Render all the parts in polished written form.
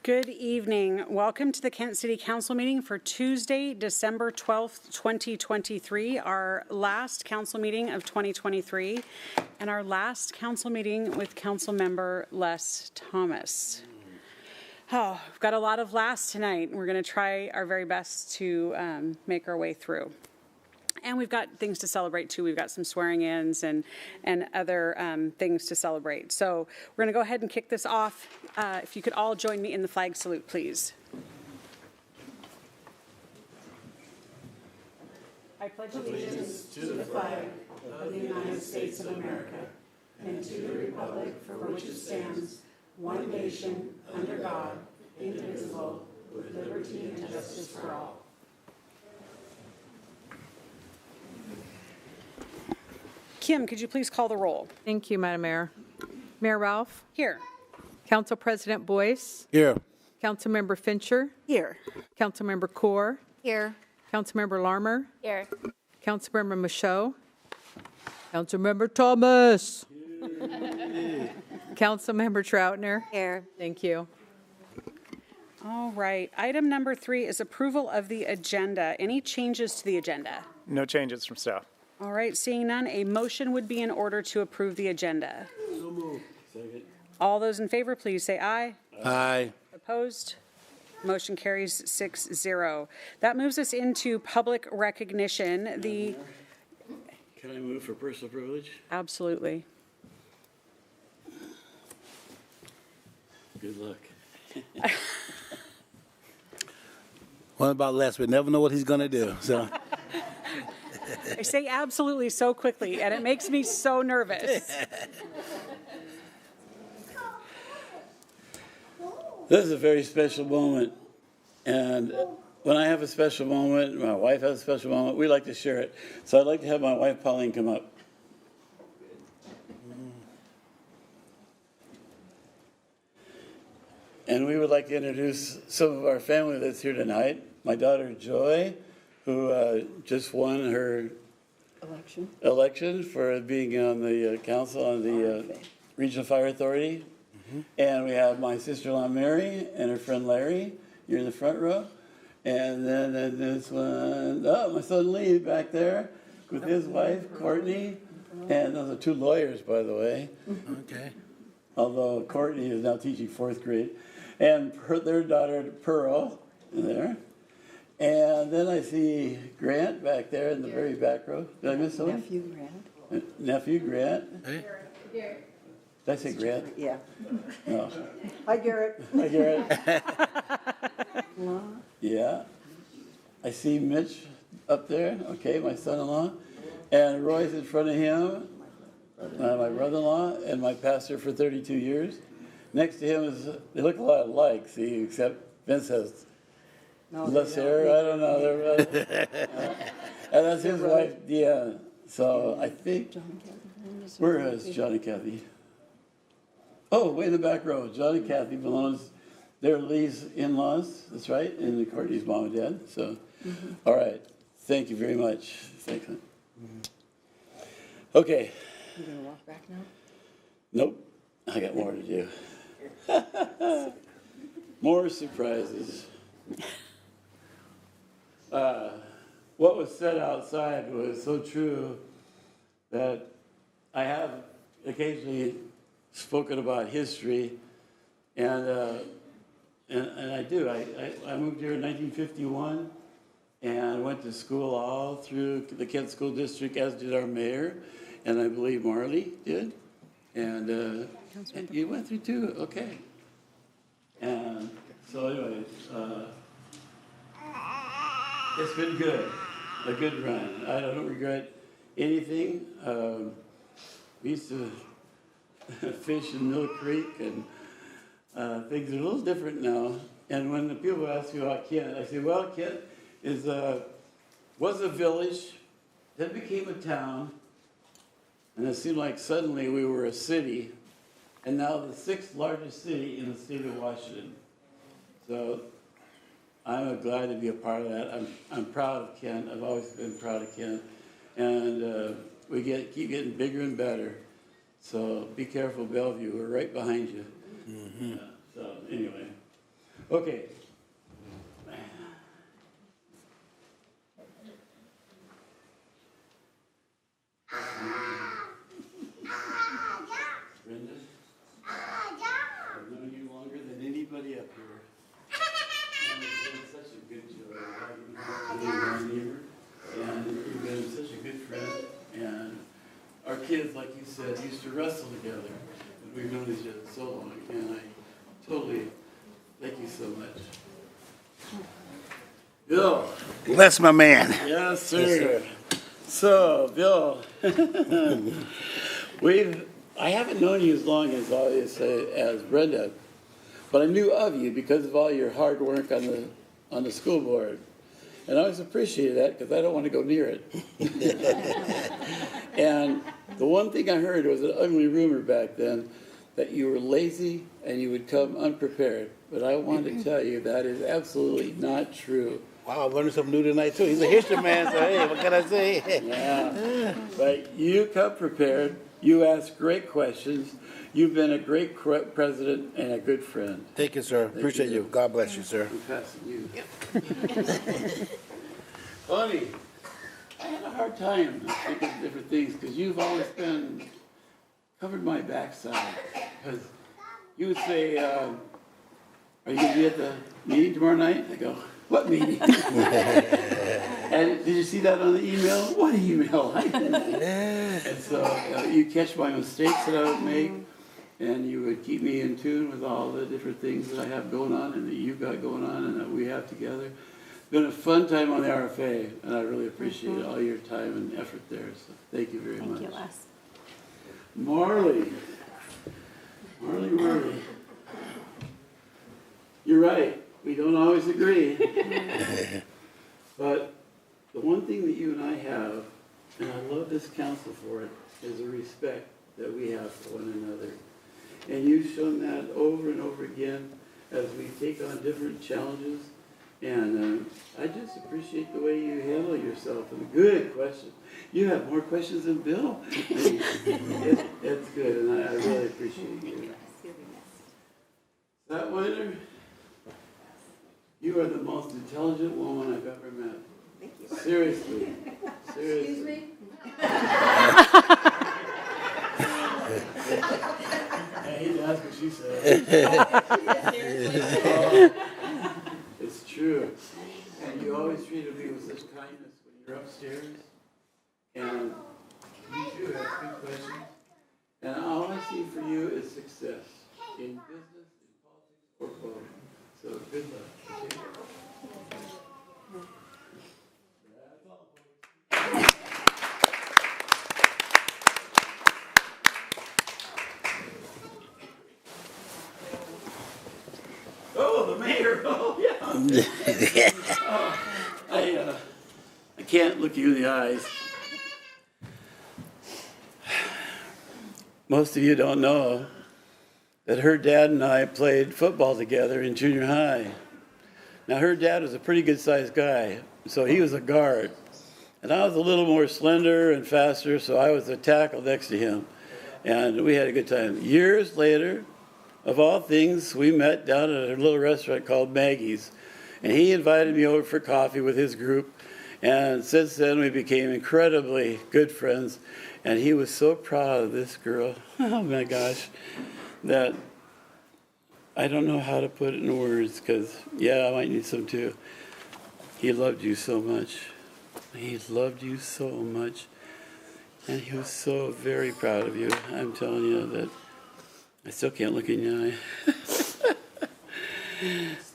Good evening. Welcome to the Kent City Council meeting for Tuesday, December 12th, 2023, our last council meeting of 2023, and our last council meeting with Councilmember Les Thomas. Oh, we've got a lot of lasts tonight. We're going to try our very best to make our way through. And we've got things to celebrate too. We've got some swearing-ins and other things to celebrate. So we're going to go ahead and kick this off. If you could all join me in the flag salute, please. I pledge allegiance to the flag of the United States of America and to the republic for which it stands, one nation, under God, indivisible, with liberty and justice for all. Kim, could you please call the roll? Thank you, Madam Mayor. Mayor Ralph? Here. Council President Boyce? Here. Councilmember Fincher? Here. Councilmember Kaur? Here. Councilmember Larmer? Here. Councilmember Michaud? Councilmember Thomas? Councilmember Troutner? Here. Thank you. All right. Item number 3 is approval of the agenda. Any changes to the agenda? No changes from staff. All right. Seeing none, a motion would be in order to approve the agenda. So moved. Second. All those in favor, please say aye. Aye. Opposed? Motion carries 6-0. That moves us into public recognition. Can I move for personal privilege? Absolutely. Good luck. One about Les, we never know what he's going to do. So I say absolutely so quickly, and it makes me so nervous. This is a very special moment. And when I have a special moment, my wife has a special moment, we like to share it. So I'd like to have my wife, Pauline, come up. And we would like to introduce some of our family that's here tonight. My daughter, Joy, who just won her election for being on the council on the Regional Fire Authority. And we have my sister-in-law, Mary, and her friend, Larry. You're in the front row. And then this one, my son, Lee, back there with his wife, Courtney. And those are 2 lawyers, by the way. okay. Although Courtney is now teaching 4th grade. And their daughter, Pearl, in there. And then I see Grant back there in the very back row. Did I miss someone? Nephew Grant. Nephew Grant. Hey. Did I say Grant? Yeah. No. Hi, Garrett. Hi, Garrett. Yeah. I see Mitch up there. Okay, my son-in-law. And Roy's in front of him. My brother-in-law and my pastor for 32 years. Next to him is, they look a lot alike, see, except Vince has less hair. I don't know. And that's his wife, Deanna. So I think, where is John and Kathy? Oh, way in the back row. John and Kathy belongs, they're Lee's in-laws, that's right, and Courtney's mom and dad. So, all right. Thank you very much. Thanks. Okay. You gonna walk back now? Nope. I got more to do. More surprises. What was said outside was so true that I have occasionally spoken about history, and I do. I moved here in 1951 and went to school all through the Kent School District, as did our mayor, and I believe Marley did. And you went through too, okay. And so anyway, it's been good, a good run. I don't regret anything. We used to fish in Mill Creek, and things are a little different now. And when the people ask me about Kent, I say, well, Kent was a village, then became a town, and it seemed like suddenly we were a city, and now the 6th largest city in the state of Washington. So I'm glad to be a part of that. I'm proud of Kent. I've always been proud of Kent. And we keep getting bigger and better. So be careful, Bellevue. We're right behind you. So anyway. Okay. Brenda, I've known you longer than anybody up here. And you've been such a good joy. You've been my neighbor, and you've been such a good friend. And our kids, like you said, used to wrestle together. And we've known each other so long, and I totally thank you so much. Bill. Bless my man. Yes, sir. Yes, sir. So, Bill, I haven't known you as long as Brenda, but I knew of you because of all your hard work on the school board. And I always appreciated that because I don't want to go near it. And the one thing I heard was an ugly rumor back then that you were lazy and you would come unprepared. But I want to tell you that is absolutely not true. Wow, I'm learning something new tonight too. He's a history man, so hey, what can I say? Yeah, but you come prepared. You ask great questions. You've been a great president and a good friend. Thank you, sir. Appreciate you. God bless you, sir. I'm passing you. Funny, I had a hard time thinking of different things because you've always been covered my backside. Because you would say, "Are you going to be at the meeting tomorrow night?" I go, "What meeting?" And did you see that on the email? What email? And so you catch my mistakes that I would make, and you would keep me in tune with all the different things that I have going on and that you've got going on and that we have together. It's been a fun time on the RFA, and I really appreciate all your time and effort there. So thank you very much. Thank you, Les. Marley. You're right. We don't always agree. But the one thing that you and I have, and I love this council for it, is a respect that we have for one another. And you've shown that over and over again as we take on different challenges. And I just appreciate the way you handle yourself. And good question. You have more questions than Bill. It's good, and I really appreciate you. That winner? You are the most intelligent woman I've ever met. Thank you. Seriously. Excuse me? I hate to ask what she said. It's true. And you always treated me with such kindness when you're upstairs. And you too have good questions. And all I see for you is success in business, in politics, or both. So good luck. Okay? Oh, the mayor. Oh, yeah. I can't look you in the eyes. Most of you don't know that her dad and I played football together in junior high. Now, her dad was a pretty good-sized guy, so he was a guard. And I was a little more slender and faster, so I was a tackle next to him. And we had a good time. Years later, of all things, we met down at a little restaurant called Maggie's. And he invited me over for coffee with his group. And since then, we became incredibly good friends. And he was so proud of this girl, oh my gosh, that I don't know how to put it in words, because, yeah, I might need some too. He loved you so much. He loved you so much. And he was so very proud of you. I'm telling you that I still can't look in your eye.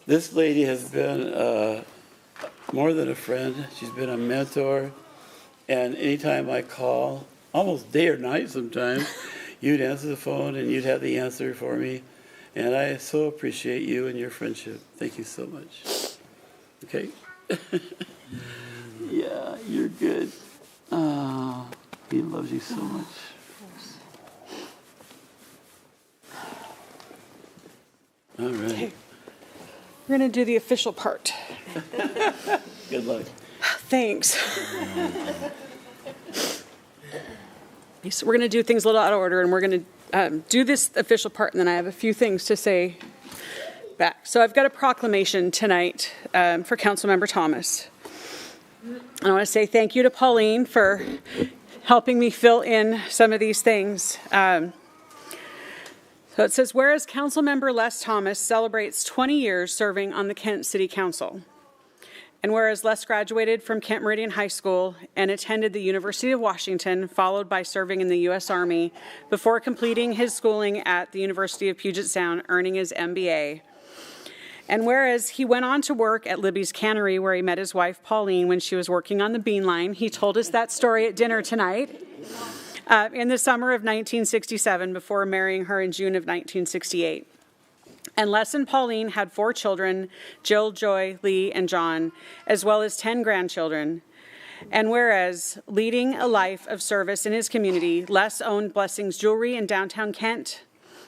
This lady has been more than a friend. She's been a mentor. And anytime I call, almost day or night sometimes, you'd answer the phone and you'd have the answer for me. And I so appreciate you and your friendship. Thank you so much. Okay? Yeah, you're good. Oh, he loves you so much. All right. Okay. We're going to do the official part. Good luck. Thanks. So we're going to do things a little out of order, and we're going to do this official part, and then I have a few things to say back. So I've got a proclamation tonight for Councilmember Thomas. I want to say thank you to Pauline for helping me fill in some of these things. So it says, whereas Councilmember Les Thomas celebrates 20 years serving on the Kent City Council, and whereas Les graduated from Kent Meridian High School and attended the University of Washington, followed by serving in the U.S. Army, before completing his schooling at the University of Puget Sound, earning his MBA. And whereas he went on to work at Libby's Cannery, where he met his wife, Pauline, when she was working on the bean line. He told us that story at dinner tonight. In the summer of 1967, before marrying her in June of 1968. And Les and Pauline had 4 children, Jill, Joy, Lee, and John, as well as 10 grandchildren. And whereas leading a life of service in his community, Les owned Blessings Jewelry in downtown Kent,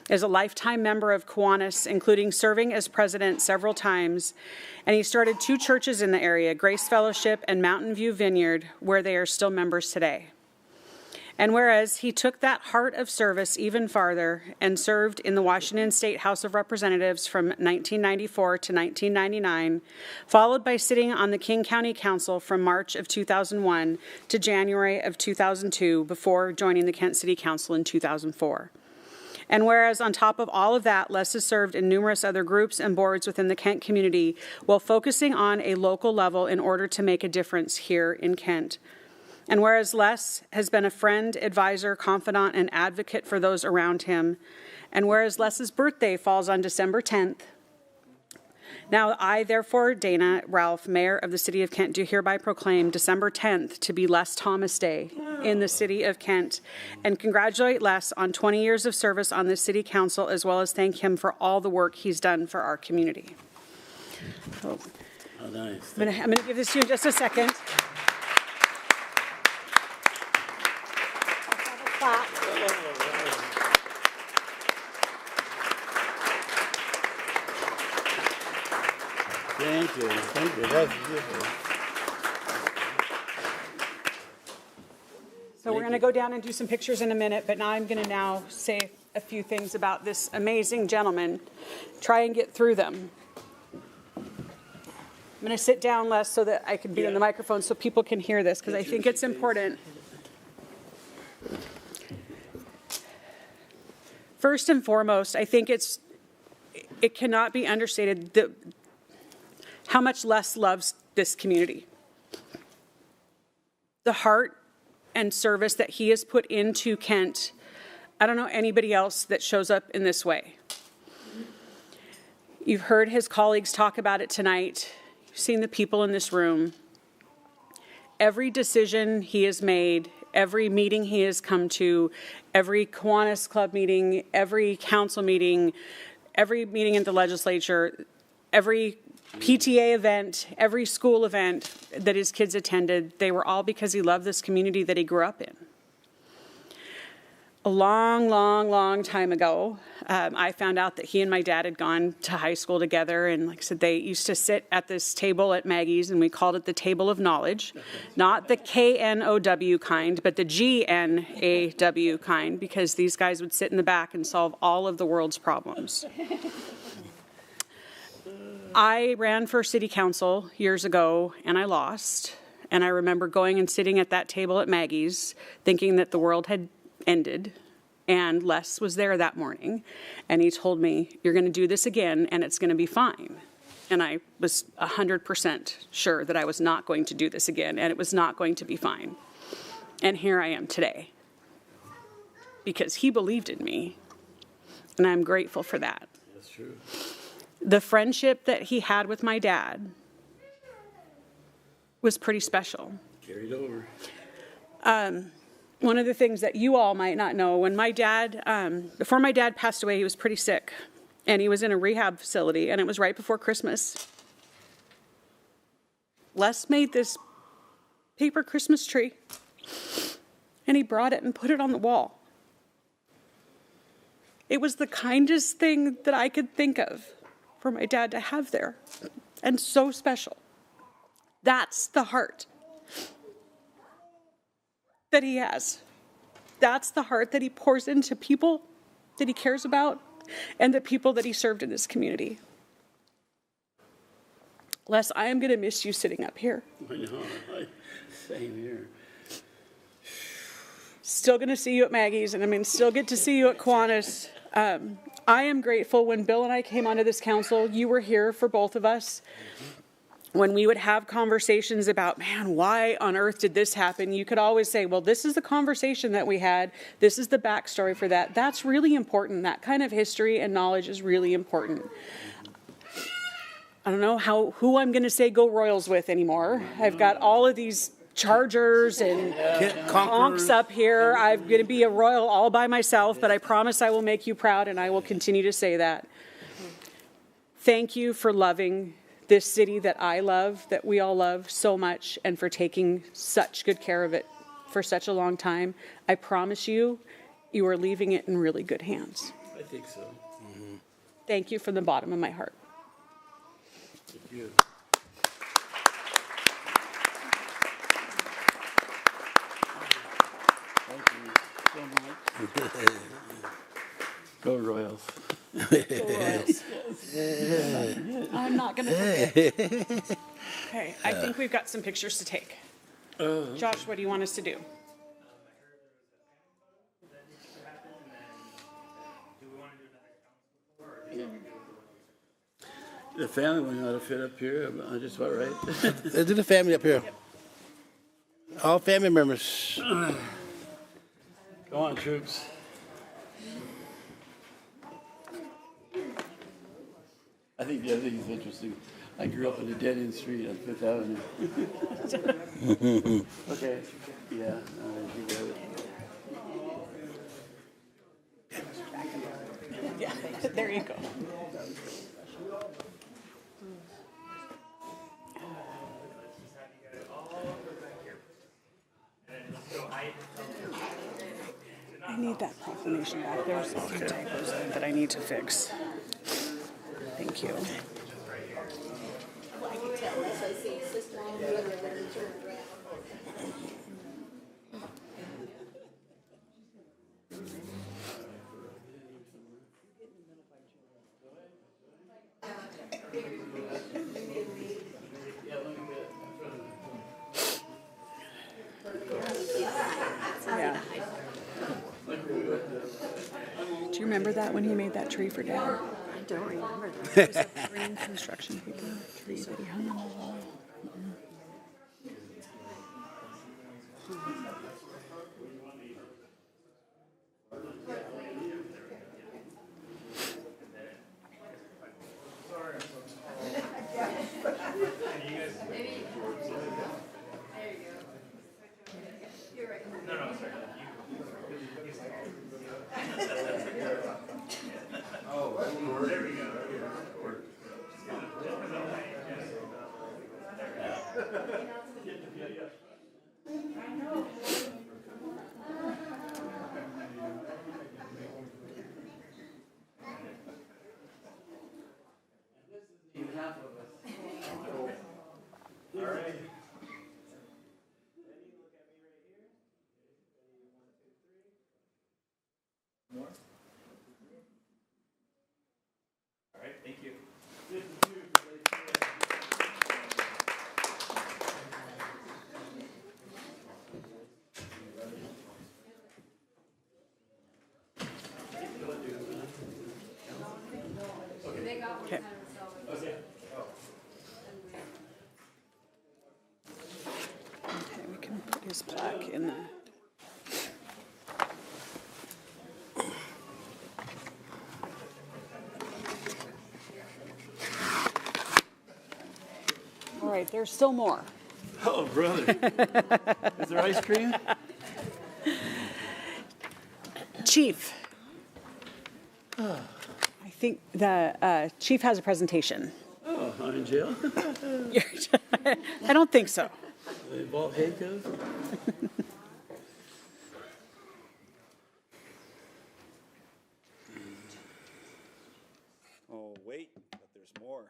is a lifetime member of Kiwanis, including serving as president several times. And he started 2 churches in the area, Grace Fellowship and Mountain View Vineyard, where they are still members today. And whereas he took that heart of service even farther and served in the Washington State House of Representatives from 1994 to 1999, followed by sitting on the King County Council from March of 2001 to January of 2002 before joining the Kent City Council in 2004. And whereas on top of all of that, Les has served in numerous other groups and boards within the Kent community while focusing on a local level in order to make a difference here in Kent. And whereas Les has been a friend, advisor, confidant, and advocate for those around him, and whereas Les's birthday falls on December 10th, now I, therefore, Dana Ralph, Mayor of the City of Kent, do hereby proclaim December 10th to be Les Thomas Day in the City of Kent, and congratulate Les on 20 years of service on the City Council, as well as thank him for all the work he's done for our community. So, Oh, nice. I'm going to give this to you in just a second. Thank you. Thank you. That's beautiful. So we're going to go down and do some pictures in a minute, but now I'm going to say a few things about this amazing gentleman. Try and get through them. I'm going to sit down less so that I can be in the microphone so people can hear this, because I think it's important. First and foremost, I think it cannot be understated how much Les loves this community. The heart and service that he has put into Kent, I don't know anybody else that shows up in this way. You've heard his colleagues talk about it tonight. You've seen the people in this room. Every decision he has made, every meeting he has come to, every Kiwanis Club meeting, every council meeting, every meeting in the legislature, every PTA event, every school event that his kids attended, they were all because he loved this community that he grew up in. A long, long, long time ago, I found out that he and my dad had gone to high school together, and like I said, they used to sit at this table at Maggie's, and we called it the Table of Knowledge. Not the K-N-O-W kind, but the G-N-A-W kind, because these guys would sit in the back and solve all of the world's problems. I ran for city council years ago, and I lost. And I remember going and sitting at that table at Maggie's, thinking that the world had ended. And Les was there that morning, and he told me, "You're going to do this again, and it's going to be fine." And I was 100% sure that I was not going to do this again, and it was not going to be fine. And here I am today, because he believed in me, and I'm grateful for that. That's true. The friendship that he had with my dad was pretty special. Carried over. One of the things that you all might not know, when my dad, before my dad passed away, he was pretty sick, and he was in a rehab facility, and it was right before Christmas. Les made this paper Christmas tree, and he brought it and put it on the wall. It was the kindest thing that I could think of for my dad to have there, and so special. That's the heart that he has. That's the heart that he pours into people that he cares about and the people that he served in this community. Les, I am going to miss you sitting up here. I know, same here. Still going to see you at Maggie's, and I mean, still get to see you at Kiwanis. I am grateful when Bill and I came onto this council, you were here for both of us. When we would have conversations about, man, why on earth did this happen? You could always say, well, this is the conversation that we had. This is the backstory for that. That's really important. That kind of history and knowledge is really important. I don't know who I'm going to say go Royals with anymore. I've got all of these Chargers and honks up here. I'm going to be a Royal all by myself, but I promise I will make you proud, and I will continue to say that. Thank you for loving this city that I love, that we all love so much, and for taking such good care of it for such a long time. I promise you, you are leaving it in really good hands. I think so. Thank you from the bottom of my heart. Thank you. Go Royals. I'm not going to forget. Okay, I think we've got some pictures to take. Josh, what do you want us to do? The family one ought to fit up here, just about right. Let's do the family up here. All family members. Go on, troops. I think the other thing is interesting. I grew up on a dead-end street on Fifth Avenue. Okay, yeah, you got it. Yeah, there you go. I need that proclamation back. There's a few typos that I need to fix. Thank you. Yeah. Do you remember that when he made that tree for Dad? I don't remember that. It was a green construction paper tree that he hung on the wall. Okay. Okay, we can put his plaque in the. All right, there's still more. Oh, brother. Is there ice cream? Chief. I think the chief has a presentation. Oh, I'm in jail? I don't think so. They involve handcuffs? Oh, wait, but there's more.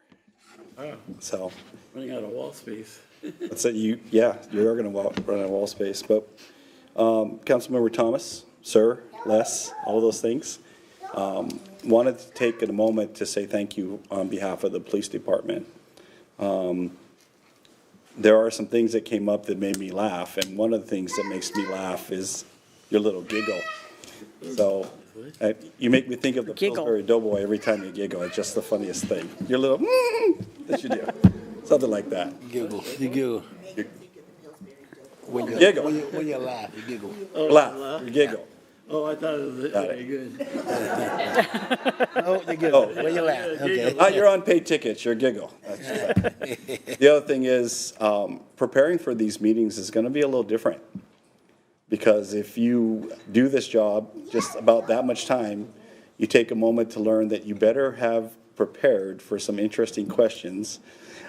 Oh, So, running out of wall space. that's it. You are going to run out of wall space. But Councilmember Thomas, sir, Les, all those things, wanted to take a moment to say thank you on behalf of the police department. there are some things that came up that made me laugh, and one of the things that makes me laugh is your little giggle. So you make me think of the Giggle. Pillsbury Doughboy every time you giggle. It's just the funniest thing. Your little that you do, something like that. Giggle. You giggle. When you Giggle. When you laugh, you giggle. Laugh. You giggle. Oh, I thought it was, Got okay, it. good. Oh, you giggle. When you laugh. Okay. Not your unpaid tickets, your giggle. The other thing is, preparing for these meetings is going to be a little different. Because if you do this job just about that much time, you take a moment to learn that you better have prepared for some interesting questions,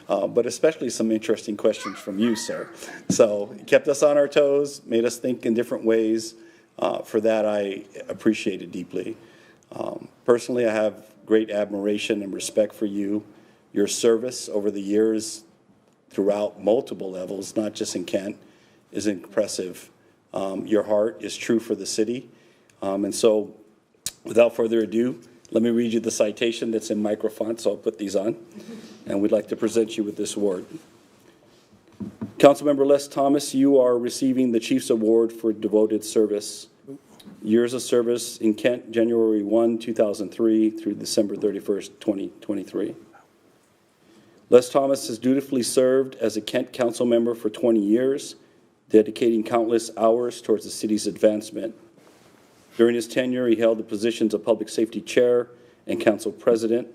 but especially some interesting questions from you, sir. So it kept us on our toes, made us think in different ways. For that, I appreciate it deeply. Personally, I have great admiration and respect for you. Your service over the years throughout multiple levels, not just in Kent, is impressive. Your heart is true for the city. And so, without further ado, let me read you the citation that's in microfont, so I'll put these on. And we'd like to present you with this award. Councilmember Les Thomas, you are receiving the Chief's Award for Devoted Service. Years of service in Kent, January 1, 2003 through December 31st, 2023. Les Thomas has dutifully served as a Kent council member for 20 years, dedicating countless hours towards the city's advancement. During his tenure, he held the positions of Public Safety Chair and Council President,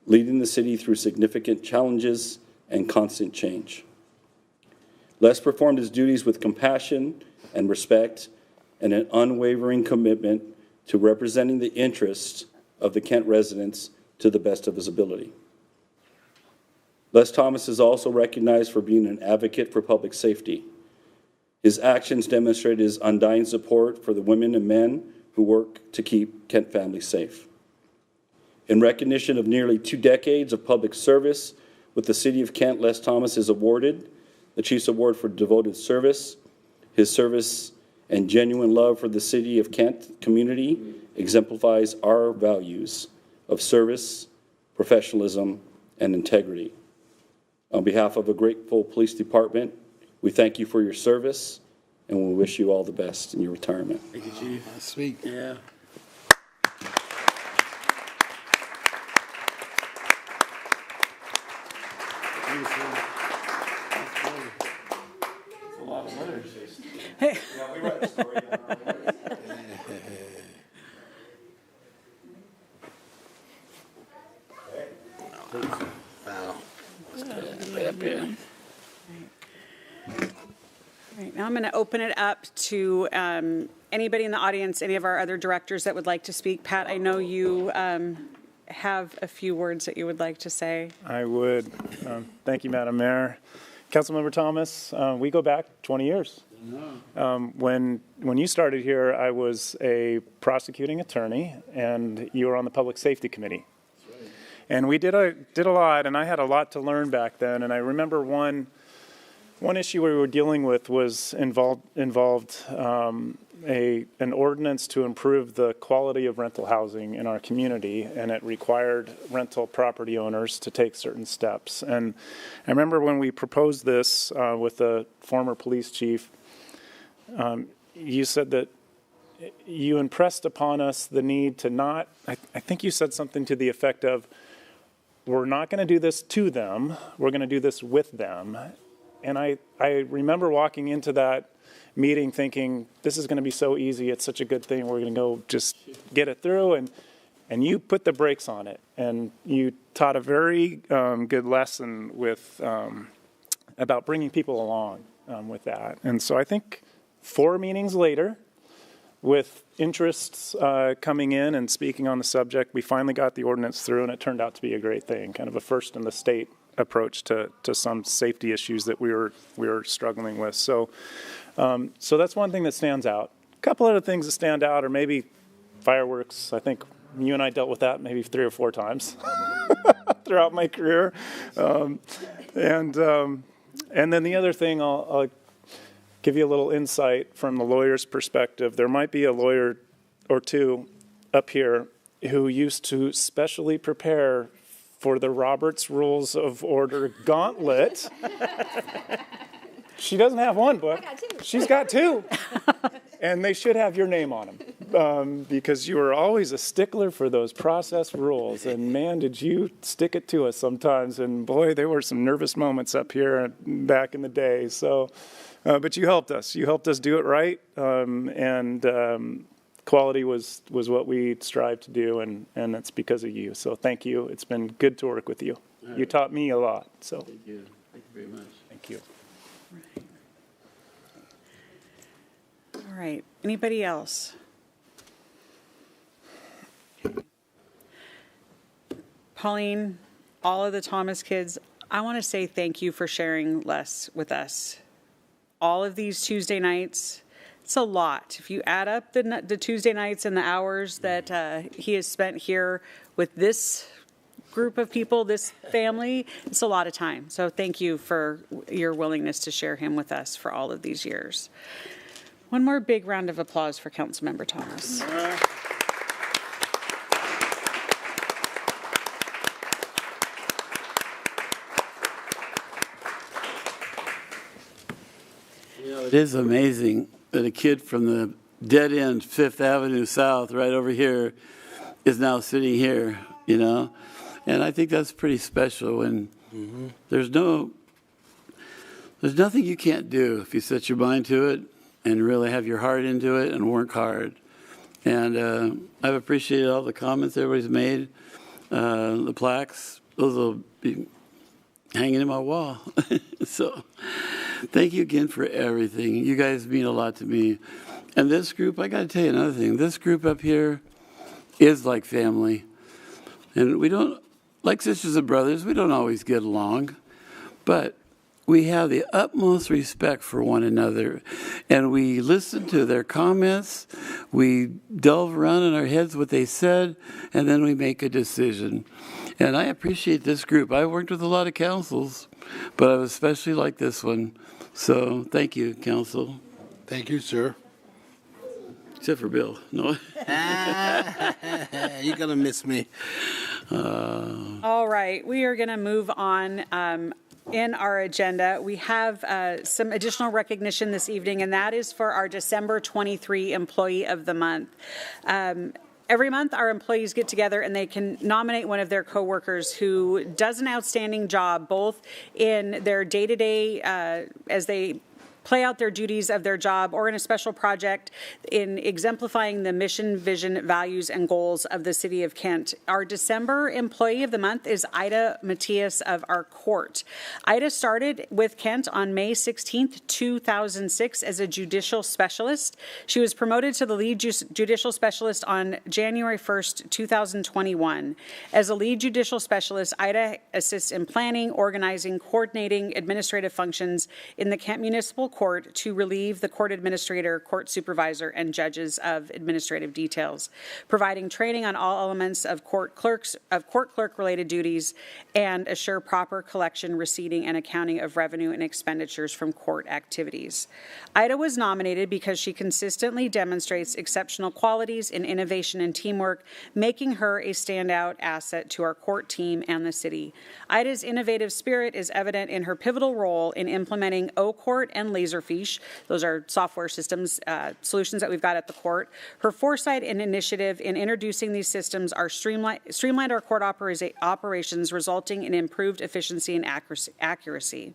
leading the city through significant challenges and constant change. Les performed his duties with compassion and respect and an unwavering commitment to representing the interests of the Kent residents to the best of his ability. Les Thomas is also recognized for being an advocate for public safety. His actions demonstrate his undying support for the women and men who work to keep Kent families safe. In recognition of nearly 2 decades of public service with the City of Kent, Les Thomas is awarded the Chief's Award for Devoted Service. His service and genuine love for the City of Kent community exemplifies our values of service, professionalism, and integrity. On behalf of a grateful police department, we thank you for your service, and we wish you all the best in your retirement. Thank you, Chief. Sweet. Yeah. Thank you, sir. That's good. That's a lot of letters. Hey. Yeah, we read the story. Wow. All right, now I'm going to open it up to anybody in the audience, any of our other directors that would like to speak. Pat, I know you have a few words that you would like to say. I would. Thank you, Madam Mayor. Councilmember Thomas, we go back 20 years. When you started here, I was a prosecuting attorney, and you were on the Public Safety Committee. And we did a lot, and I had a lot to learn back then. And I remember one issue we were dealing with was involved an ordinance to improve the quality of rental housing in our community, and it required rental property owners to take certain steps. And I remember when we proposed this with the former police chief, you said that you impressed upon us the need to not, I think you said something to the effect of, we're not going to do this to them, we're going to do this with them. And I remember walking into that meeting thinking, this is going to be so easy, it's such a good thing, we're going to go just get it through. And you put the brakes on it. And you taught a very good lesson with about bringing people along with that. And so I think 4 meetings later, with interests coming in and speaking on the subject, we finally got the ordinance through, and it turned out to be a great thing, kind of a first in the state approach to some safety issues that we were struggling with. So that's one thing that stands out. A couple other things that stand out are maybe fireworks. I think you and I dealt with that maybe 3 or 4 times throughout my career. And then the other thing, I'll give you a little insight from the lawyer's perspective. There might be a lawyer or two up here who used to specially prepare for the Roberts Rules of Order gauntlet. She doesn't have one book. She's got two. And they should have your name on them because you were always a stickler for those process rules. And man, did you stick it to us sometimes. And boy, there were some nervous moments up here back in the day. So, but you helped us. You helped us do it right. Quality was what we strived to do, and it's because of you. So thank you. It's been good to work with you. You taught me a lot. So Thank you. Thank you very much. thank you. All right. Anybody else? Pauline, all of the Thomas kids, I want to say thank you for sharing less with us. All of these Tuesday nights, it's a lot. If you add up the Tuesday nights and the hours that he has spent here with this group of people, this family, it's a lot of time. So thank you for your willingness to share him with us for all of these years. One more big round of applause for Councilmember Thomas. It is amazing that a kid from the dead end 5th Avenue South right over here is now sitting here, you know? And I think that's pretty special when there's nothing you can't do if you set your mind to it and really have your heart into it and work hard. And I've appreciated all the comments everybody's made. The plaques, those will be hanging in my wall. So thank you again for everything. You guys mean a lot to me. And this group, I got to tell you another thing. This group up here is like family. And we don't, like sisters and brothers, we don't always get along. But we have the utmost respect for one another, and we listen to their comments, we delve around in our heads what they said, and then we make a decision. And I appreciate this group. I worked with a lot of councils, but I was especially like this one. So thank you, council. Thank you, sir. Except for Bill. No. You're going to miss me. All right, we are going to move on. In our agenda, we have some additional recognition this evening, and that is for our December 23 Employee of the Month. Every month, our employees get together and they can nominate one of their coworkers who does an outstanding job, both in their day-to-day as they play out their duties of their job or in a special project in exemplifying the mission, vision, values, and goals of the City of Kent. Our December Employee of the Month is Ida Matias of our court. Ida started with Kent on May 16th, 2006 as a judicial specialist. She was promoted to the lead judicial specialist on January 1st, 2021. As a lead judicial specialist, Ida assists in planning, organizing, coordinating administrative functions in the Kent Municipal Court to relieve the court administrator, court supervisor, and judges of administrative details, providing training on all elements of court clerk-related duties, and assure proper collection, receipting, and accounting of revenue and expenditures from court activities. Ida was nominated because she consistently demonstrates exceptional qualities in innovation and teamwork, making her a standout asset to our court team and the city. Ida's innovative spirit is evident in her pivotal role in implementing O-Court and Laserfiche. Those are software systems, solutions that we've got at the court. Her foresight and initiative in introducing these systems are streamlined our court operations, resulting in improved efficiency and accuracy.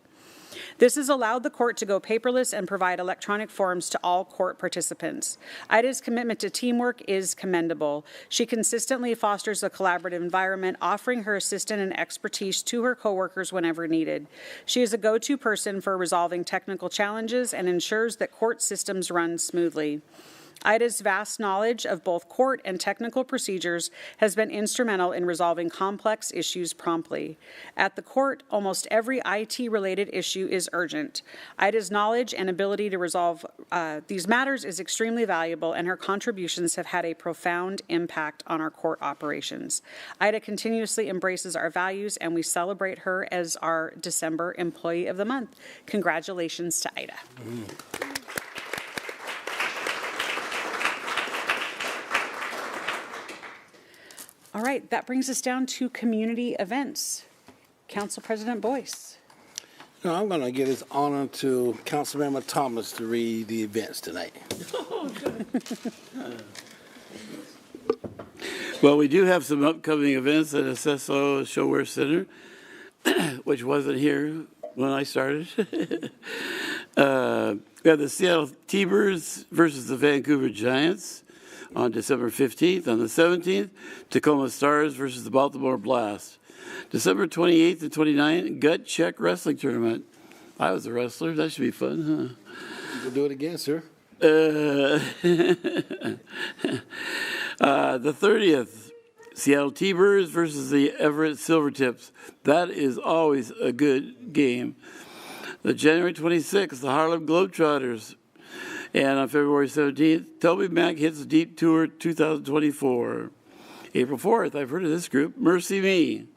This has allowed the court to go paperless and provide electronic forms to all court participants. Ida's commitment to teamwork is commendable. She consistently fosters a collaborative environment, offering her assistance and expertise to her coworkers whenever needed. She is a go-to person for resolving technical challenges and ensures that court systems run smoothly. Ida's vast knowledge of both court and technical procedures has been instrumental in resolving complex issues promptly. At the court, almost every IT-related issue is urgent. Ida's knowledge and ability to resolve these matters is extremely valuable, and her contributions have had a profound impact on our court operations. Ida continuously embraces our values, and we celebrate her as our December Employee of the Month. Congratulations to Ida. All right, that brings us down to community events. Council President Boyce. No, I'm going to give this honor to Councilmember Thomas to read the events tonight. Well, we do have some upcoming events at Acesso Showwear Center, which wasn't here when I started. We have the Seattle T-Birds versus the Vancouver Giants on December 15th. On the 17th, Tacoma Stars versus the Baltimore Blast. December 28th and 29th, Gut Check Wrestling Tournament. I was a wrestler. That should be fun, huh? We'll do it again, sir. The 30th, Seattle T-Birds versus the Everett Silvertips. That is always a good game. The January 26th, the Harlem Globetrotters. And on February 17th, Toby Mac hits Deep Tour 2024. April 4th, I've heard of this group, Mercy Me.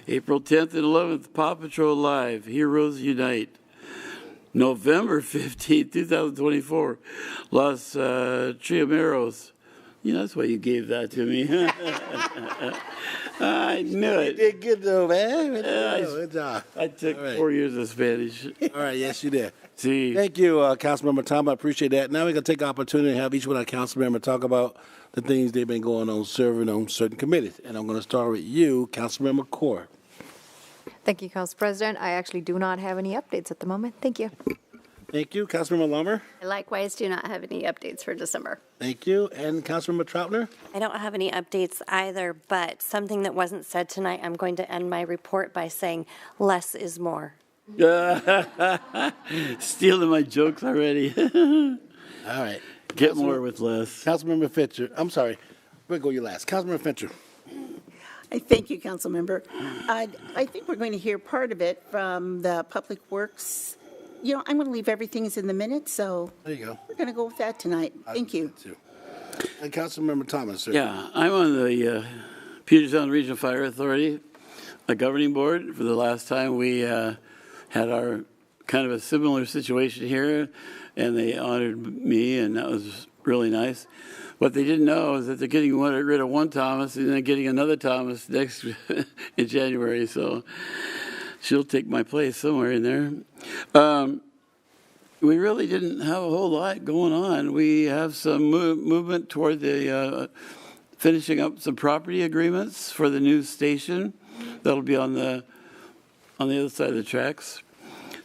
April 10th and 11th, Paw Patrol Live, Heroes Unite. November 15th, 2024, Los Triameros. You know, that's why you gave that to me. I knew You it. did good, though, man. Good job. I took All right. 4 years of Spanish. All right, yes, you did. See, Thank you, Councilmember Tom. I appreciate that. Now we're going to take the opportunity to have each one of our council members talk about the things they've been going on serving on certain committees. And I'm going to start with you, Councilmember Core. Thank you, Council President. I actually do not have any updates at the moment. Thank you. Thank you, Councilmember Lumber. I likewise do not have any updates for December. Thank you. And Councilmember Troutner. I don't have any updates either, but something that wasn't said tonight, I'm going to end my report by saying less is more. stealing my jokes already. All right. Get more with less. Councilmember Fincher. I'm sorry. We'll go you last. Councilmember Fincher. I thank you, Councilmember. I think we're going to hear part of it from the Public Works. You know, I'm going to leave everything is in the minutes, so There you go. we're going to go with that tonight. Thank you. And Councilmember Thomas, sir. Yeah, I'm on the Puget Sound Regional Fire Authority, a governing board. For the last time, we had our kind of a similar situation here, and they honored me, and that was really nice. What they didn't know is that they're getting rid of one Thomas, and then getting another Thomas next in January. So she'll take my place somewhere in there. We really didn't have a whole lot going on. We have some movement toward the finishing up some property agreements for the new station. That'll be on the other side of the tracks.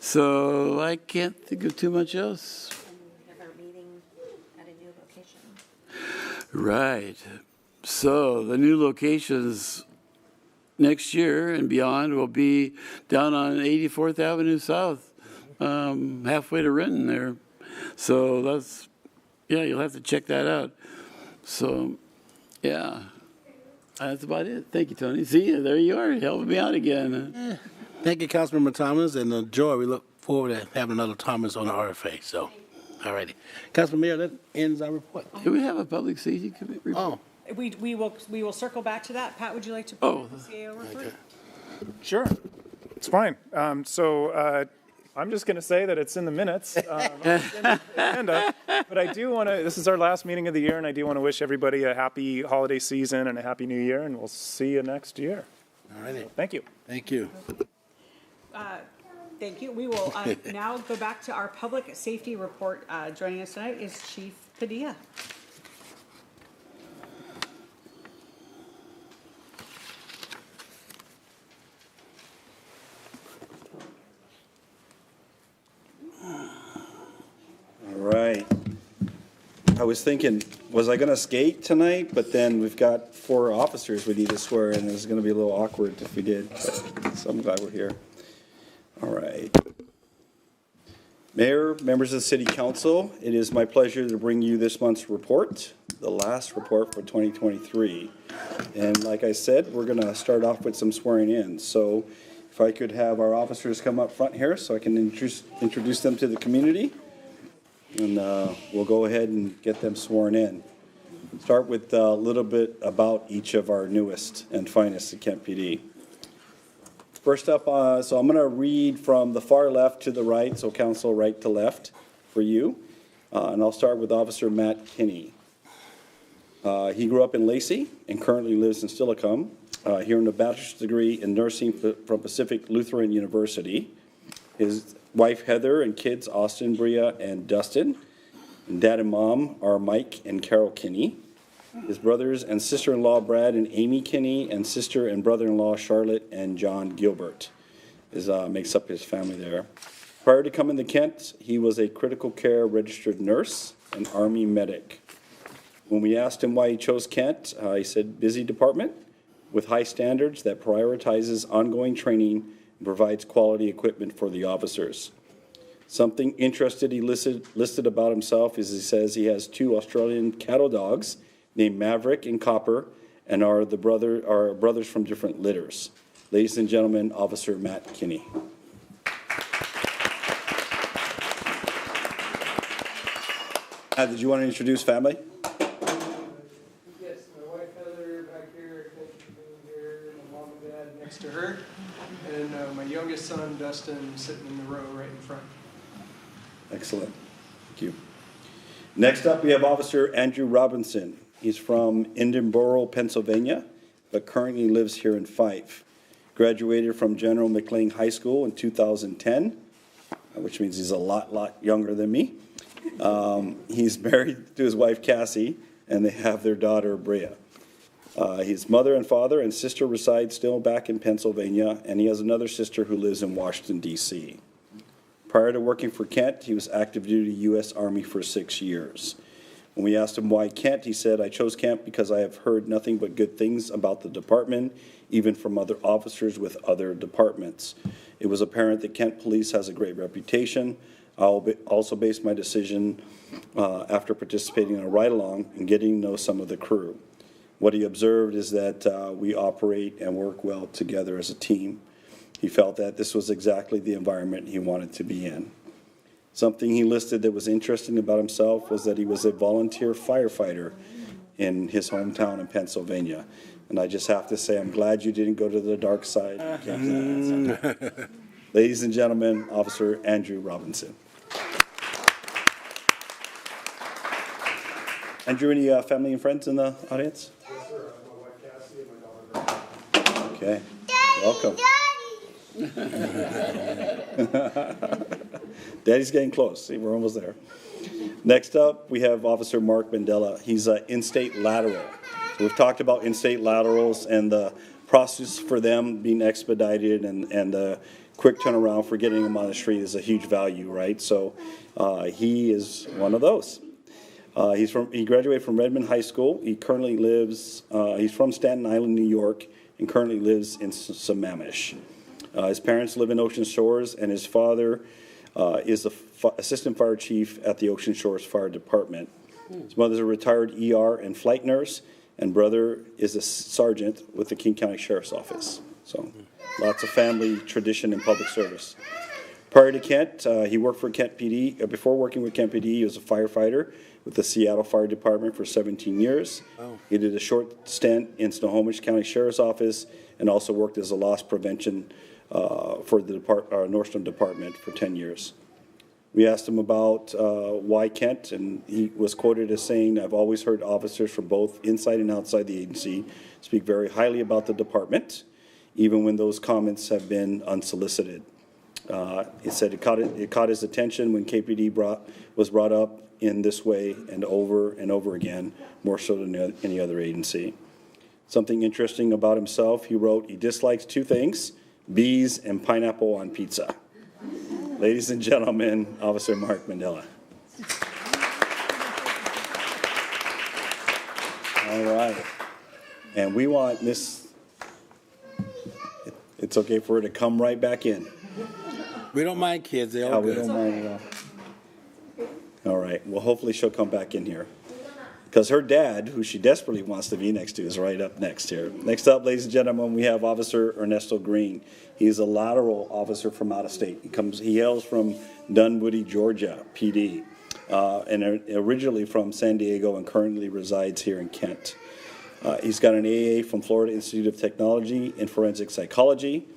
So I can't think of too much else. We have our meeting at a new location. Right. So the new locations next year and beyond will be down on 84th Avenue South, halfway to Renton there. So that's, yeah, you'll have to check that out. So, yeah, that's about it. Thank you, Tony. See, there you are, helping me out again. Thank you, Councilmember Thomas, and Joy, we look forward to having another Thomas on the RFA. So, all righty. Councilman Mayor, that ends our report. Do we have a public safety committee report? Oh, We will circle back to that. Pat, would you like to Oh. put the CAO report? Sure, it's fine. I'm just going to say that it's in the minutes, in the agenda, but I do want to, this is our last meeting of the year, and I do want to wish everybody a happy holiday season and a happy new year, and we'll see you next year. all righty. Thank you. Thank you. Thank you. We will now go back to our public safety report. Joining us tonight is Chief Padilla. All right. I was thinking, was I going to skate tonight? But then we've got 4 officers we need to swear in. It's going to be a little awkward if we did. But, so I'm glad we're here. All right. Mayor, members of the City Council, it is my pleasure to bring you this month's report, the last report for 2023. And like I said, we're going to start off with some swearing in. So if I could have our officers come up front here so I can introduce them to the community. And we'll go ahead and get them sworn in. Start with a little bit about each of our newest and finest at Kent PD. First up, so I'm going to read from the far left to the right, so council right to left for you. And I'll start with Officer Matt Kinney. He grew up in Lacey and currently lives in Steilacoom. He earned a bachelor's degree in nursing from Pacific Lutheran University. His wife Heather and kids Austin, Bria, and Dustin. And dad and mom are Mike and Carol Kinney. His brothers and sister-in-law Brad and Amy Kinney, and sister and brother-in-law Charlotte and John Gilbert makes up his family there. Prior to coming to Kent, he was a critical care registered nurse and Army medic. When we asked him why he chose Kent, he said, busy department with high standards that prioritizes ongoing training and provides quality equipment for the officers. Something interesting he listed about himself is he says he has 2 Australian cattle dogs named Maverick and Copper, and are brothers from different litters. Ladies and gentlemen, Officer Matt Kinney. Did you want to introduce family? Yes, my wife Heather back here, thank you for being here, my mom and dad next to her, and my youngest son Dustin sitting in the row right in front. Excellent. Thank you. Next up, we have Officer Andrew Robinson. He's from Edinburgh, Pennsylvania, but currently lives here in Fife. Graduated from General McLean High School in 2010, which means he's a lot younger than me. He's married to his wife, Cassie, and they have their daughter, Bria. His mother and father and sister reside still back in Pennsylvania, and he has another sister who lives in Washington, D.C. Prior to working for Kent, he was active duty U.S. Army for 6 years. When we asked him why Kent, he said, I chose Kent because I have heard nothing but good things about the department, even from other officers with other departments. It was apparent that Kent Police has a great reputation. I also based my decision after participating in a ride-along and getting to know some of the crew. What he observed is that we operate and work well together as a team. He felt that this was exactly the environment he wanted to be in. Something he listed that was interesting about himself was that he was a volunteer firefighter in his hometown in Pennsylvania. And I just have to say, I'm glad you didn't go to the dark side. Ladies and gentlemen, Officer Andrew Robinson. Andrew, any family and friends in the audience? Yes, sir. My wife Cassie and my daughter Brenda. Okay. Welcome. Daddy's getting close. See, we're almost there. Next up, we have Officer Mark Mandela. He's an in-state lateral. So we've talked about in-state laterals and the process for them being expedited and the quick turnaround for getting them on the street is a huge value, right? So he is one of those. He graduated from Redmond High School. He currently lives, he's from Staten Island, New York, and currently lives in Sammamish. His parents live in Ocean Shores, and his father is the assistant fire chief at the Ocean Shores Fire Department. His mother's a retired ER and flight nurse, and brother is a sergeant with the King County Sheriff's Office. So lots of family tradition in public service. Prior to Kent, he worked for Kent PD. Before working with Kent PD, he was a firefighter with the Seattle Fire Department for 17 years. He did a short stint in Snohomish County Sheriff's Office and also worked as a loss prevention for the Nordstrom Department for 10 years. We asked him about why Kent, and he was quoted as saying, I've always heard officers from both inside and outside the agency speak very highly about the department, even when those comments have been unsolicited. He said it caught his attention when KPD was brought up in this way and over again, more so than any other agency. Something interesting about himself, he wrote, he dislikes 2 things, bees and pineapple on pizza. Ladies and gentlemen, Officer Mark Mandela. All right. And we want Miss, it's okay for her to come right back in. We don't mind kids, they're all We good. don't mind at all. All right, well, hopefully she'll come back in here. Because her dad, who she desperately wants to be next to, is right up next here. Next up, ladies and gentlemen, we have Officer Ernesto Green. He's a lateral officer from out of state. He hails from Dunwoody, Georgia, PD, and originally from San Diego and currently resides here in Kent. He's got an AA from Florida Institute of Technology in forensic psychology.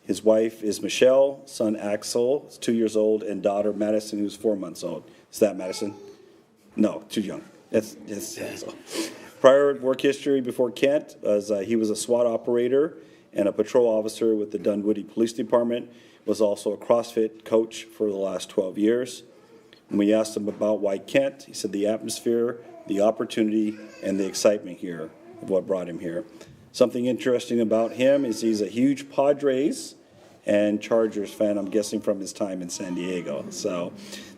His wife is Michelle, son Axel, is 2 years old, and daughter Madison, who's 4 months old. Is that Madison? No, too young. Yes. Prior work history before Kent, as he was a SWAT operator and a patrol officer with the Dunwoody Police Department, was also a CrossFit coach for the last 12 years. When we asked him about why Kent, he said the atmosphere, the opportunity, and the excitement here of what brought him here. Something interesting about him is he's a huge Padres and Chargers fan, I'm guessing from his time in San Diego. So